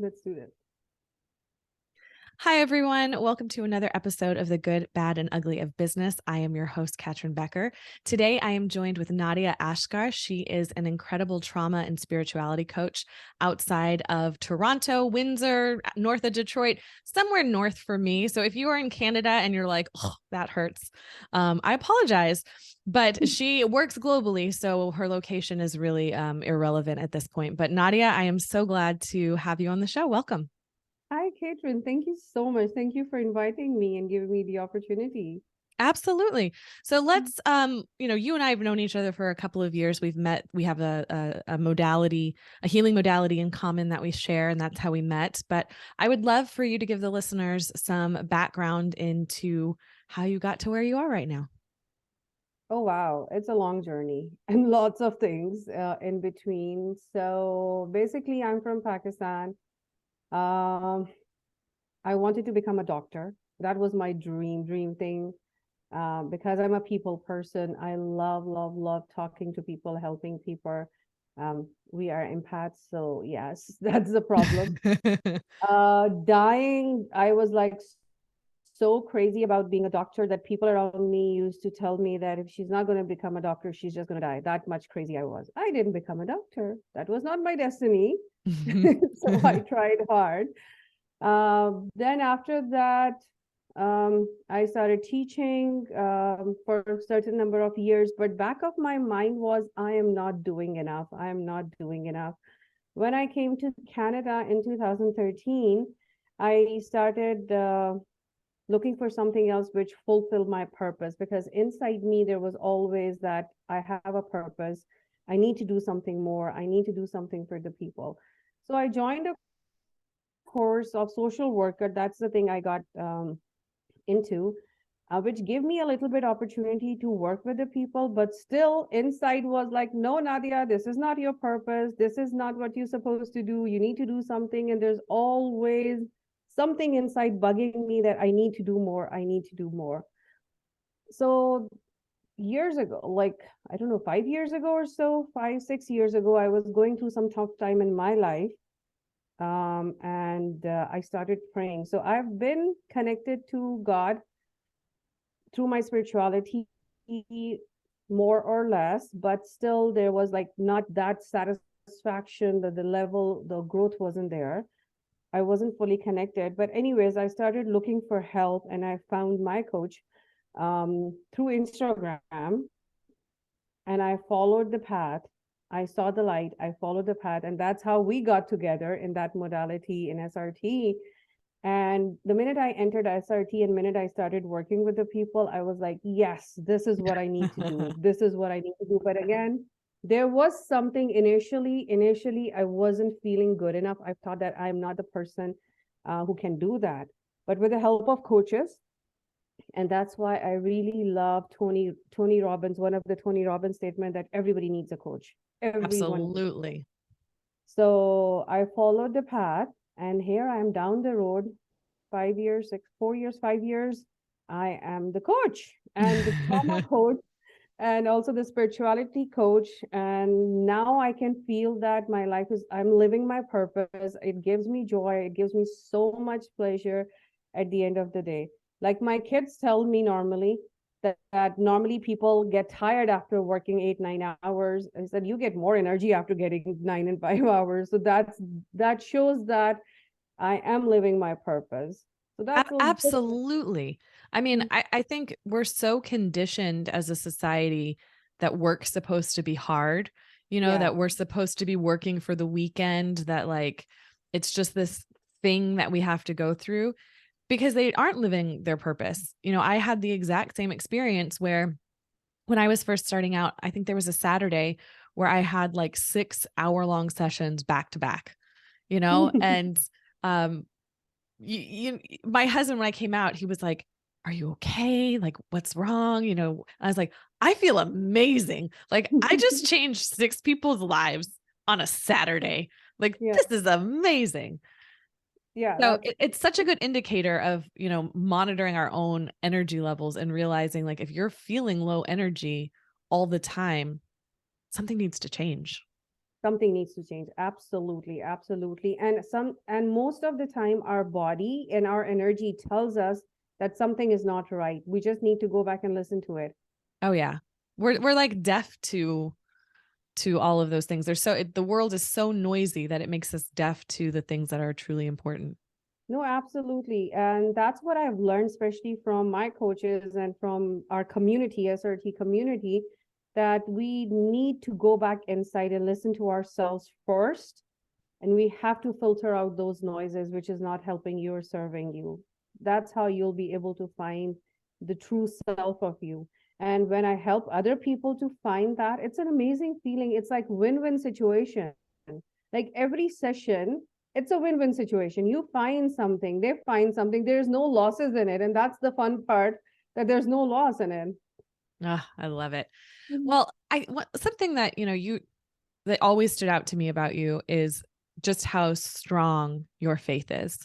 Let's do this. Hi, everyone. Welcome to another episode of The Good, Bad, and Ugly of Business. I am your host, Katrin Becker. Today, I am joined with Nadia Asghar. She is an incredible trauma and spirituality coach outside of Toronto, Windsor, north of Detroit, somewhere north for me. So if you are in Canada and you're like, oh, that hurts, I apologize. But she works globally, so her location is really irrelevant at this point. But Nadia, I am so glad to have you on the show. Welcome. Hi, Katrin. Thank you so much. Thank you for inviting me and giving me the opportunity. Absolutely. So let's, you and I have known each other for a couple of years. We've met, we have a modality, a healing modality in common that we share, and that's how we met. But I would love for you to give the listeners some background into how you got to where you are right now. Oh, wow. It's a long journey and lots of things in between. So basically, I'm from Pakistan. Um, I wanted to become a doctor. That was my dream thing. Because I'm a people person. I love talking to people, helping people. We are empaths, so yes, that's the problem. Dying, I was like so crazy about being a doctor that people around me used to tell me that if she's not going to become a doctor, she's just going to die. That much crazy I was. I didn't become a doctor. That was not my destiny. So I tried hard. Then after that, I started teaching for a certain number of years, but back of my mind was, I am not doing enough. I am not doing enough. When I came to Canada in 2013, I started looking for something else which fulfilled my purpose, because inside me there was always that I have a purpose. I need to do something more. I need to do something for the people. So I joined a course of social worker. That's the thing I got into, which gave me a little bit opportunity to work with the people, but still inside was like, no, Nadia, this is not your purpose. This is not what you're supposed to do. You need to do something. And there's always something inside bugging me that I need to do more. I need to do more. So years ago, like, I don't know, 5 years ago or so, 5, 6 years ago, I was going through some tough time in my life. And I started praying. So I've been connected to God through my spirituality, more or less, but still there was like not that satisfaction, that the level, the growth wasn't there. I wasn't fully connected. But anyways, I started looking for help and I found my coach through Instagram, and I followed the path. I saw the light, I followed the path, and that's how we got together in that modality in SRT. And the minute I entered SRT and minute I started working with the people, I was like, yes, this is what I need to do. This is what I need to do. But again, there was something initially, I wasn't feeling good enough. I thought that I'm not the person who can do that. But with the help of coaches, and that's why I really love Tony Robbins, one of the Tony Robbins statement that everybody needs a coach. Everyone. Absolutely. So I followed the path, and here I am down the road, 5 years, 4 years, 5 years. I am the coach and the trauma coach and also the spirituality coach. And now I can feel that my life is, I'm living my purpose. It gives me joy. It gives me so much pleasure at the end of the day. Like my kids tell me normally that normally people get tired after working 8, 9 hours. I said, you get more energy after getting 9 and 5 hours. So that shows that I am living my purpose. So that's Absolutely. I mean, I think we're so conditioned as a society that work's supposed to be hard, yeah. that we're supposed to be working for the weekend, that like it's just this thing that we have to go through because they aren't living their purpose. I had the exact same experience where when I was first starting out, I think there was a Saturday where I had like 6-hour-long sessions back to back, and um my husband, when I came out, he was like, are you okay? Like, what's wrong? I was like, I feel amazing. Like, I just changed 6 people's lives on a Saturday. Like, Yeah. this is amazing. Yeah. So That's it's such a good indicator of, monitoring our own energy levels and realizing like, if you're feeling low energy all the time, something needs to change. Something needs to change. Absolutely, absolutely. And most of the time our body and our energy tells us that something is not right. We just need to go back and listen to it. Oh yeah. We're like deaf to all of those things. The world is so noisy that it makes us deaf to the things that are truly important. No, absolutely. And that's what I've learned, especially from my coaches and from our community, SRT community, that we need to go back inside and listen to ourselves first. And we have to filter out those noises, which is not helping you or serving you. That's how you'll be able to find the true self of you. And when I help other people to find that, it's an amazing feeling. It's like win-win situation. Like every session, it's a win-win situation. You find something, they find something. There's no losses in it. And that's the fun part, that there's no loss in it. Ah, I love it. Mhm. Well, something that, that always stood out to me about you is just how strong your faith is.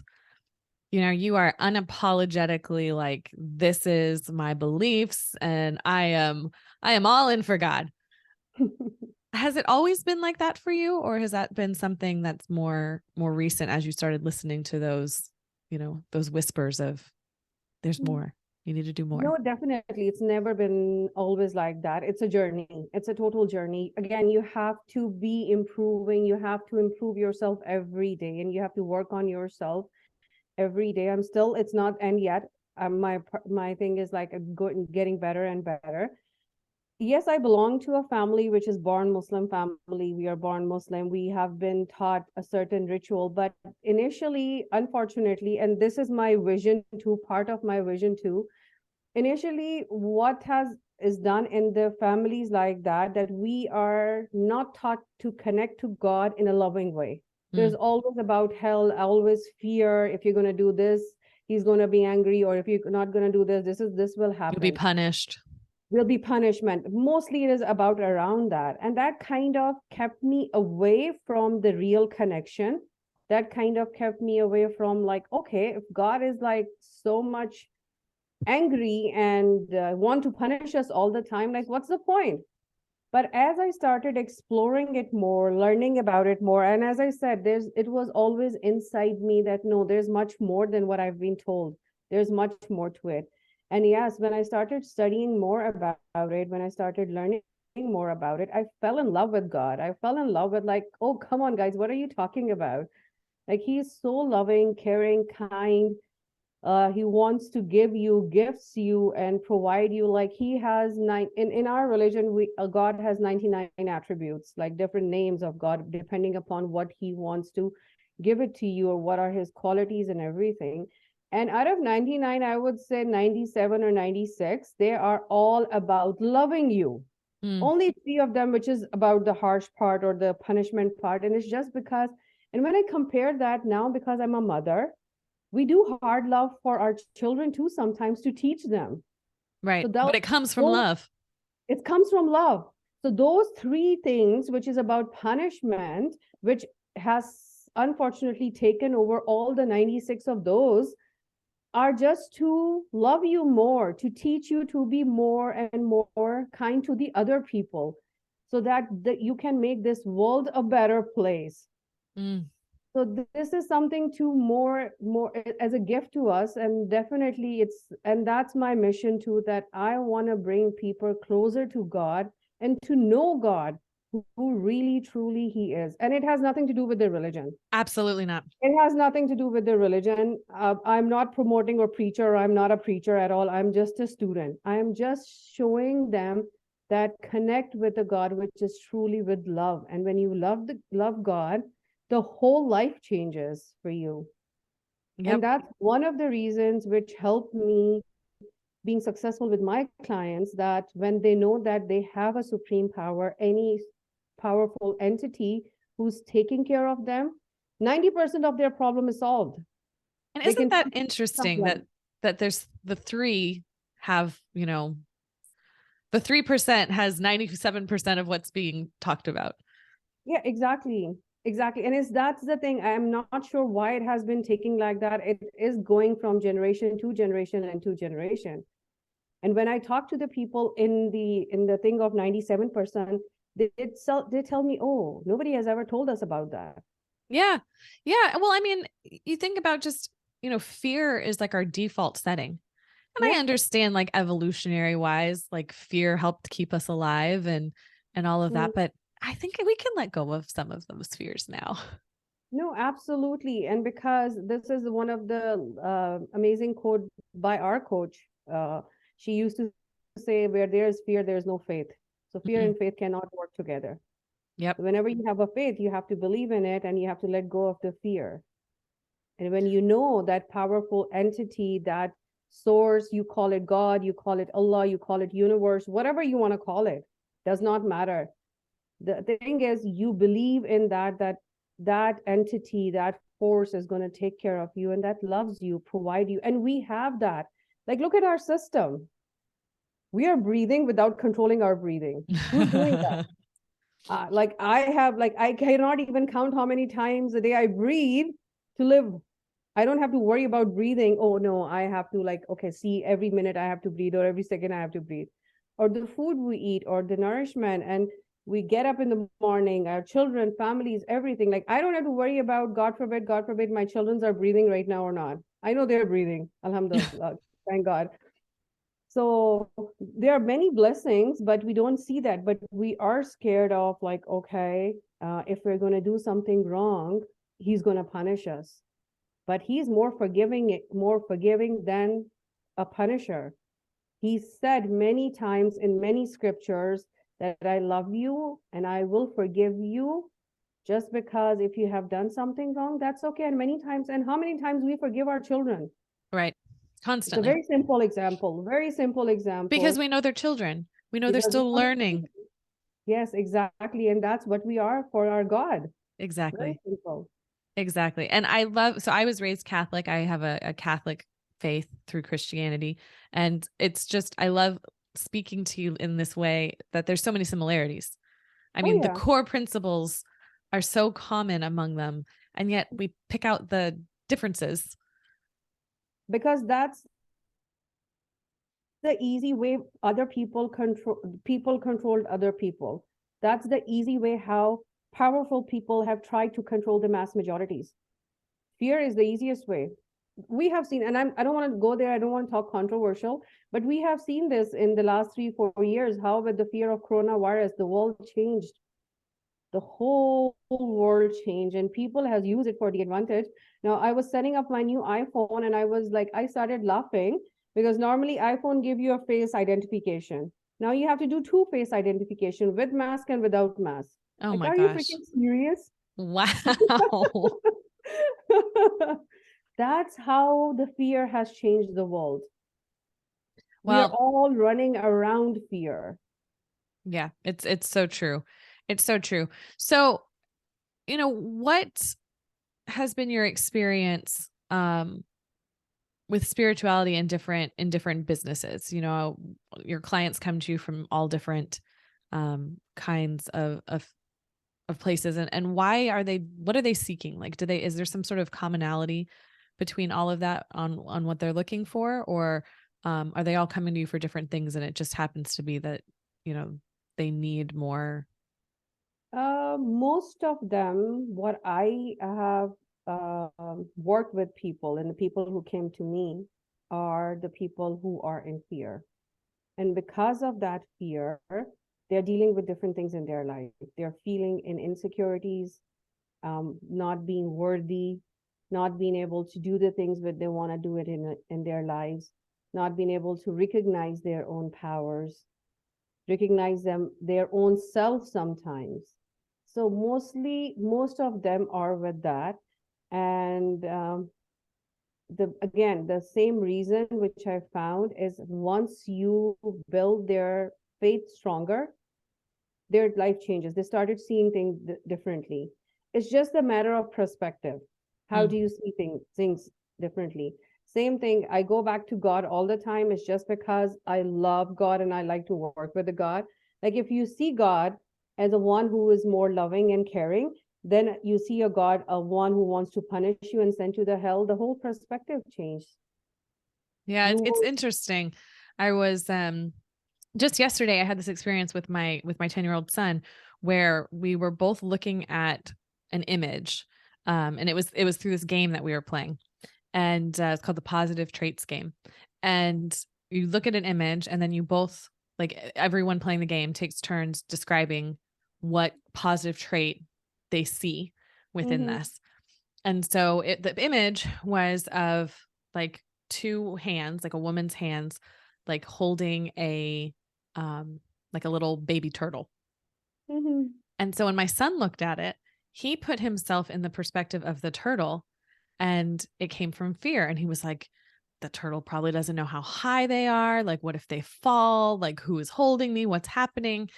You are unapologetically like, this is my beliefs and I am all in for God. Has it always been like that for you, or has that been something that's more recent as you started listening to those, those whispers of there's more, you need to do more? No, definitely. It's never been always like that. It's a journey. It's a total journey. Again, you have to be improving. You have to improve yourself every day, and you have to work on yourself every day. It's not end yet. My thing is like getting better and better. Yes, I belong to a family which is born Muslim family. We are born Muslim. We have been taught a certain ritual, but initially, unfortunately, and this is my vision too, part of my vision too, initially what has is done in the families like that we are not taught to connect to God in a loving way. There's always about hell, always fear. If you're going to do this, he's going to be angry, or if you're not going to do this will You'll be happen, punished. will be punishment. Mostly it is about around that, and that kind of kept me away from the real connection. That kind of kept me away from, like, okay, if God is like so much angry and want to punish us all the time, like what's the point? But as I started exploring it more, learning about it more, and as I said, it was always inside me that no, there's much more than what I've been told. There's much more to it. And yes, when I started studying more about it, when I started learning more about it, I fell in love with God. I fell in love with, like, oh, come on guys, what are you talking about? Like, he's so loving, caring, kind. He wants to give you gifts you and provide you. Like, he has in our religion, God has 99 attributes, like different names of God, depending upon what he wants to give it to you or what are his qualities and everything. And out of 99, I would say 97 or 96, they are all about loving you. Only three of them, which is about the harsh part or the punishment part. And it's just because, and when I compare that now, because I'm a mother, we do hard love for our children too, sometimes, to teach them. Right. So But it comes from love. it comes from love. So those three things, which is about punishment, which has unfortunately taken over all the 96 of those, are just to love you more, to teach you to be more and more kind to the other people, so that you can make this world a better place. So this is something to more as a gift to us. And definitely and that's my mission too, that I want to bring people closer to God and to know God, who really truly he is. And it has nothing to do with the religion. Absolutely not. It has nothing to do with the religion. I'm not promoting or preacher. I'm not a preacher at all. I'm just a student. I am just showing them that connect with the God which is truly with love. And when you love God, the whole life changes for you. Yep. And that's one of the reasons which helped me being successful with my clients, that when they know that they have a supreme power, any powerful entity who's taking care of them, 90% of their problem is solved. And They isn't can that interesting someone. that there's the three have, the 3% has 97% of what's being talked about. Yeah, exactly. Exactly. And that's the thing. I'm not sure why it has been taking like that. It is going from generation to generation and to generation. And when I talk to the people in the thing of 97%, they tell me, oh, nobody has ever told us about that. Yeah. Yeah. Well, I mean, you think about just, fear is like our default setting. And I Yeah. understand like evolutionary wise, like fear helped keep us alive and all of Mm. that, but I think we can let go of some of those fears now. No, absolutely. And because this is one of the amazing quote by our coach, she used to say, where there is fear, there is no faith. So fear Mhm. and faith cannot work together. Yep. Whenever you have a faith, you have to believe in it and you have to let go of the fear. And when you know that powerful entity, that source, you call it God, you call it Allah, you call it universe, whatever you want to call it, does not matter. The thing is, you believe in that entity, that force is going to take care of you and that loves you, provide you. And we have that. Like, look at our system. We are breathing without controlling our breathing. Who's doing that? Like I cannot even count how many times a day I breathe to live. I don't have to worry about breathing. Oh no, I have to, like, okay, see, every minute I have to breathe, or every second I have to breathe. Or the food we eat, or the nourishment, and we get up in the morning, our children, families, everything. Like, I don't have to worry about, God forbid, my children's are breathing right now or not. I know they're breathing. Alhamdulillah. Thank God. So there are many blessings, but we don't see that. But we are scared of, like, okay, if we're going to do something wrong, he's going to punish us. But he's more forgiving than a punisher. He said many times in many scriptures that I love you and I will forgive you, just because if you have done something wrong, that's okay. And many times, and how many times we forgive our children? Right. It's a Constantly. very simple example, very simple Because example. we know they're children. We know they're Because still learning. yes, exactly. And that's what we are for our God. Very Exactly. simple. Exactly. And so I was raised Catholic. I have a Catholic faith through Christianity. And it's just, I love speaking to you in this way that there's so many similarities. I Oh mean, the yeah. core principles are so common among them. And yet we pick out the differences. Because that's the easy way other people controlled other people. That's the easy way how powerful people have tried to control the mass majorities. Fear is the easiest way. We have seen, and I don't want to go there, I don't want to talk controversial, but we have seen this in the last 3 4 years, how with the fear of coronavirus the world changed. The whole world changed and people has used it for the advantage. Now I was setting up my new iPhone and I was like, I started laughing because normally iPhone give you a face identification. Now you have to do two face identification, with mask and without mask. Oh Like, my are you gosh. freaking serious? Wow. That's how the fear has changed the world. We are Well, all running around fear. yeah, it's so true. It's so true. So, what has been your experience with spirituality in different businesses? Your clients come to you from all different kinds of places, and what are they seeking? Like, is there some sort of commonality between all of that on what they're looking for, or are they all coming to you for different things and it just happens to be that, you know, they need more? Most of them, what I have worked with people, and the people who came to me are the people who are in fear. And because of that fear, they're dealing with different things in their life. They're feeling in insecurities, not being worthy, not being able to do the things that they want to do it in their lives, not being able to recognize their own powers, recognize their own self sometimes. So most of them are with that. And the same reason which I found is, once you build their faith stronger, their life changes. They started seeing things differently. It's just a matter of perspective. How do Mm. you see things differently? Same thing. I go back to God all the time. It's just because I love God and I like to work with the God. Like, if you see God as a one who is more loving and caring, then you see a God, a one who wants to punish you and send you to hell. The whole perspective changed. Yeah, You it's will. interesting. I was just yesterday I had this experience with my 10-year-old son where we were both looking at an image. And it was through this game that we were playing, and it's called the positive traits game. And you look at an image, and then you both, like, everyone playing the game takes turns describing what positive trait they see within Mm-hmm. this. And so the image was of like two hands, like a woman's hands, like holding like a little baby turtle. Mm-hmm. And so when my son looked at it, he put himself in the perspective of the turtle, and it came from fear. And he was like, the turtle probably doesn't know how high they are. Like, what if they fall? Like, who is holding me? What's happening?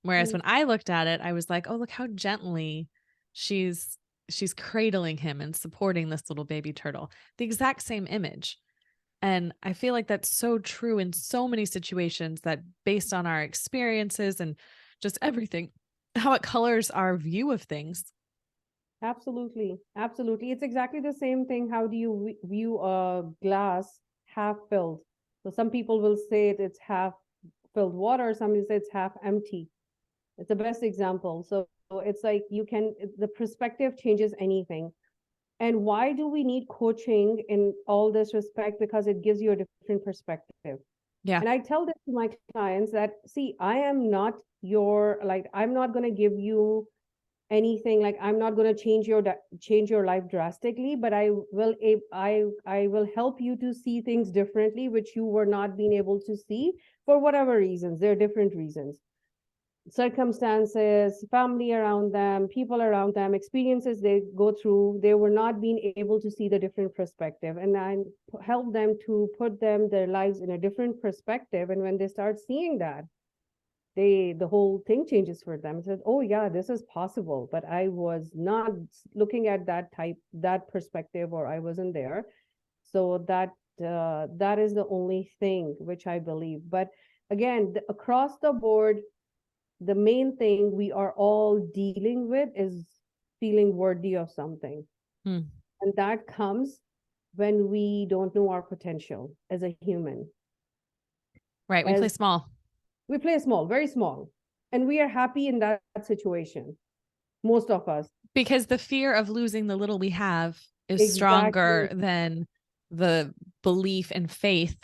Whereas when I looked at it, I was like, oh, look how gently she's cradling him and supporting this little baby turtle. The exact same image. And I feel like that's so true in so many situations, that based on our experiences and just everything, how it colors our view of things. Absolutely. Absolutely. It's exactly the same thing. How do you view a glass half filled? So some people will say it's half filled water, some will say it's half empty. It's the best example. So it's like the perspective changes anything. And why do we need coaching in all this respect? Because it gives you a different perspective. Yeah. And I tell this to my clients that, see, I'm not I'm not going to give you anything, like I'm not going to change your life drastically, but I will help you to see things differently, which you were not being able to see for whatever reasons. There are different reasons, circumstances, family around them, people around them, experiences they go through. They were not being able to see the different perspective, and I help them to put their lives in a different perspective. And when they start seeing that, the whole thing changes for them. Said, oh yeah, this is possible, but I was not looking at that perspective, or I wasn't there. So that is the only thing which I believe. But again, across the board, the main thing we are all dealing with is feeling worthy of something. Hmm. And that comes when we don't know our potential as a human. Right. We play small. We play small, very small. And we are happy in that situation. Most of us. Because the fear of losing the little we have is stronger Exactly. than the belief and faith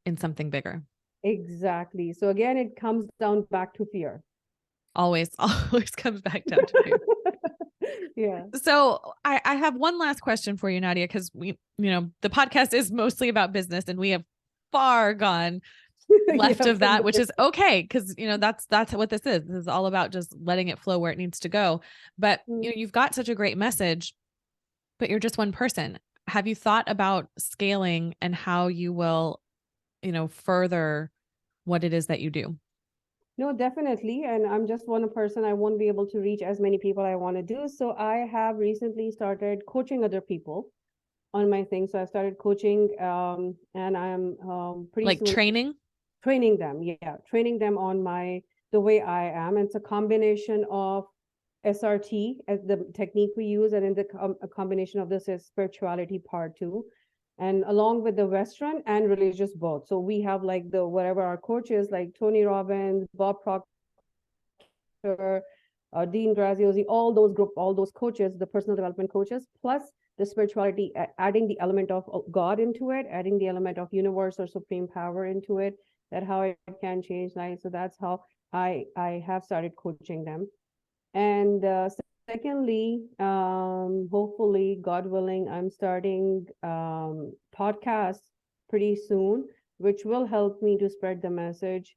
in something bigger. Exactly. So again, it comes down back to fear. Always comes back down to fear. Yeah. So I have one last question for you, Nadia, because the podcast is mostly about business, and we have far gone left of that, which is okay, because that's what this is. This is all about just letting it flow where it needs to go. But you've got such a great message, but you're just one person. Have you thought about scaling and how you will, further what it is that you do? No, definitely. And I'm just one person. I won't be able to reach as many people I want to do. So I have recently started coaching other people on my thing. So I started coaching, and I'm pretty like soon training them. Yeah, training them on the way I am. It's a combination of SRT as the technique we use, and in a combination of this is spirituality part too, and along with the Western and religious both. So we have like whatever our coaches, like Tony Robbins, Bob Proctor, Dean Graziosi, all those coaches, the personal development coaches, plus the spirituality, adding the element of God into it, adding the element of universe or supreme power into it, that how it can change lives. So that's how I have started coaching them. And secondly, hopefully, God willing, I'm starting podcasts pretty soon, which will help me to spread the message.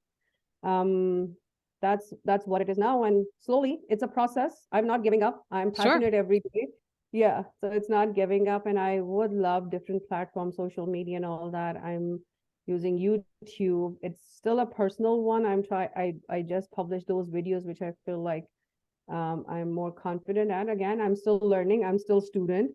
That's what it is now, and slowly, it's a process. I'm not giving up. I'm passionate every day. Yeah, so it's not giving up, and I would love different platforms, social media, and all that. I'm using YouTube. It's still a personal one. I just published those videos, which I feel like I'm more confident at. Again, I'm still learning. I'm still student.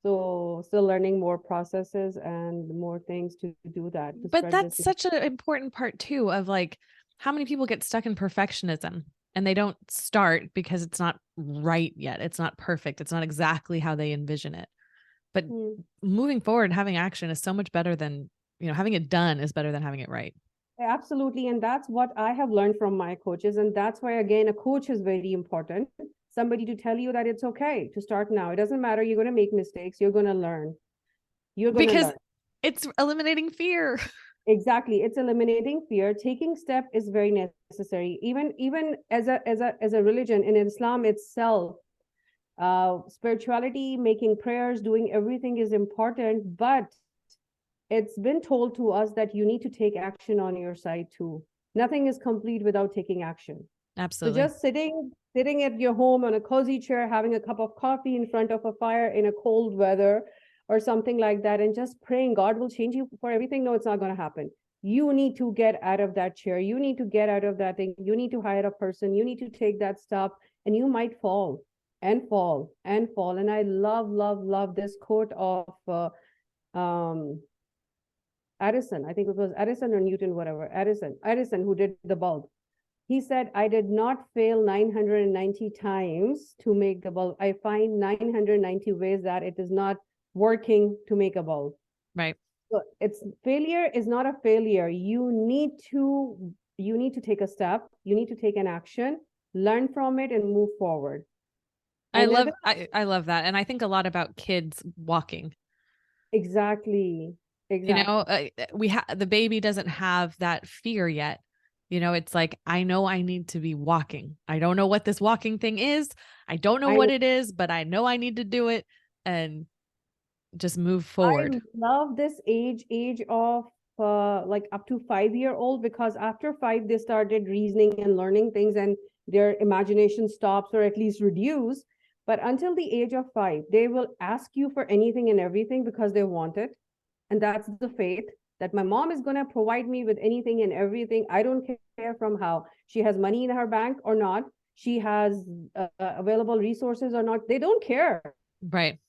So still learning more processes and more things to do that. But that's such an important part too, of like, how many people get stuck in perfectionism and they don't start because it's not right yet. It's not perfect. It's not exactly how they envision it. But moving forward, having action is so much better than, having it done is better than having it right. Absolutely. And that's what I have learned from my coaches. And that's why, again, a coach is very important. Somebody to tell you that it's okay to start now. It doesn't matter. You're going to make mistakes. You're going to learn. You're going to Because learn. it's eliminating fear. Exactly. It's eliminating fear. Taking step is very necessary. Even as a religion in Islam itself, spirituality, making prayers, doing everything is important, but it's been told to us that you need to take action on your side too. Nothing is complete without taking action. So Absolutely. just sitting at your home on a cozy chair, having a cup of coffee in front of a fire in a cold weather or something like that, and just praying God will change you for everything. No, it's not going to happen. You need to get out of that chair. You need to get out of that thing. You need to hire a person. You need to take that step, and you might fall and fall and fall. And I love this quote of um, Edison. I think it was Edison or Newton, whatever. Edison, who did the bulb. He said, I did not fail 990 times to make the bulb. I find 990 ways that it is not working to make a bulb. Right. So it's failure is not a failure. You need to take a step. You need to take an action, learn from it, and move forward. I And love I love that. And I think a lot about kids walking. exactly, You exactly. know, the baby doesn't have that fear yet. You know, it's like, I know I need to be walking. I don't know what this walking thing is. I don't know I what it is, but I know I need to do it and just move I forward. love this age of like up to 5 year old, because after five they started reasoning and learning things, and their imagination stops or at least reduce. But until the age of five, they will ask you for anything and everything because they want it. And that's the faith that my mom is going to provide me with anything and everything. I don't care from how she has money in her bank or not. She has available resources or not. They don't care. Right.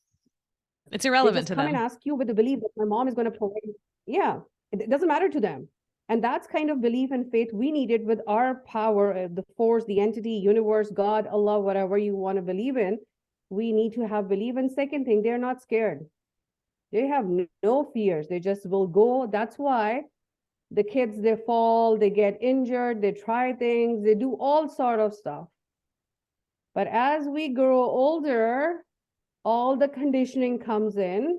It's They irrelevant just to come and them. ask you with the belief that my mom is going to provide. Yeah, it doesn't matter to them. And that's kind of belief and faith we needed with our power, the force, the entity, universe, God, Allah, whatever you want to believe in. We need to have belief. And second thing, they're not scared. They have no fears. They just will go. That's why the kids, they fall, they get injured, they try things, they do all sort of stuff. But as we grow older, all the conditioning comes in,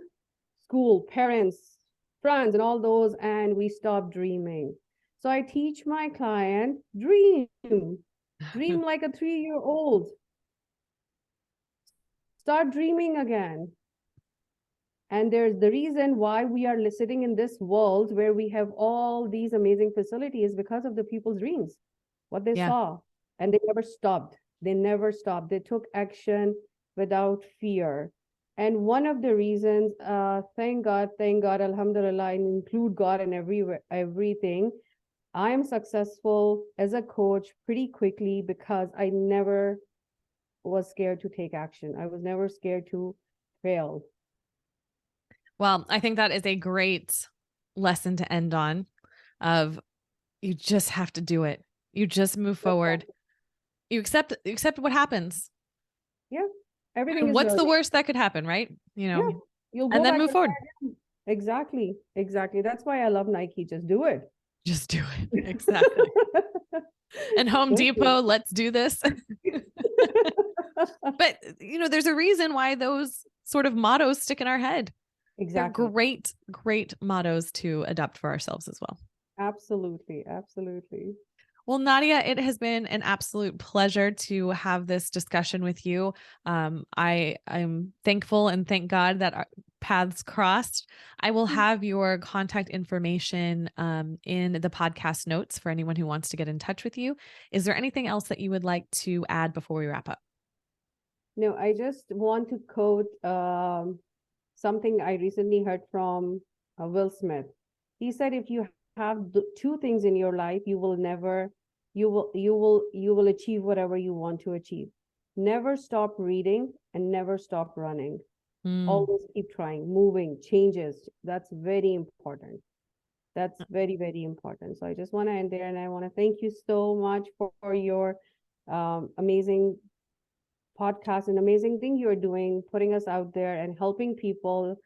school, parents, friends, and all those, and we stop dreaming. So I teach my client, dream like a 3 year old. Start dreaming again. And there's the reason why we are sitting in this world where we have all these amazing facilities, because of the people's dreams, what they Yeah. saw, and they never stopped. They never stopped. They took action without fear. And one of the reasons, thank God, Alhamdulillah, and include God in everything. I am successful as a coach pretty quickly because I never was scared to take action. I was never scared to fail. Well, I think that is a great lesson to end on of you just have to do it. You just move forward. You accept what happens. Yeah, everything And is what's the learning. worst that could happen, right? You Yeah, know, you'll and go then back move and try forward. again. Exactly. That's why I love Nike. Just do it. Just do it. Exactly. And Home Thank you. Depot, let's do this. But, you know, there's a reason why those sort of mottos stick in our head. They're Exactly. great, great mottos to adopt for ourselves as well. Absolutely. Well, Nadia, it has been an absolute pleasure to have this discussion with you. I'm thankful and thank God that our paths crossed. I will have your contact information in the podcast notes for anyone who wants to get in touch with you. Is there anything else that you would like to add before we wrap up? No, I just want to quote something I recently heard from Will Smith. He said, "If you have two things in your life, you will achieve whatever you want to achieve. Never stop reading and never stop running. Mm. Always keep trying, moving, changes. That's very important. That's very important. So I just want to end there, and I want to thank you so much for your amazing podcast, an amazing thing you're doing, putting us out there and helping people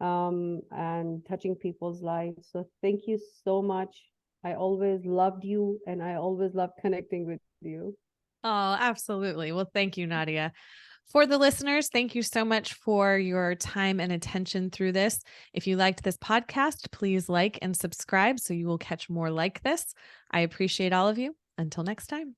and touching people's lives. So thank you so much. I always loved you and I always loved connecting with you. Oh, absolutely. Well, thank you, Nadia. For the listeners, thank you so much for your time and attention through this. If you liked this podcast, please like and subscribe so you will catch more like this. I appreciate all of you. Until next time.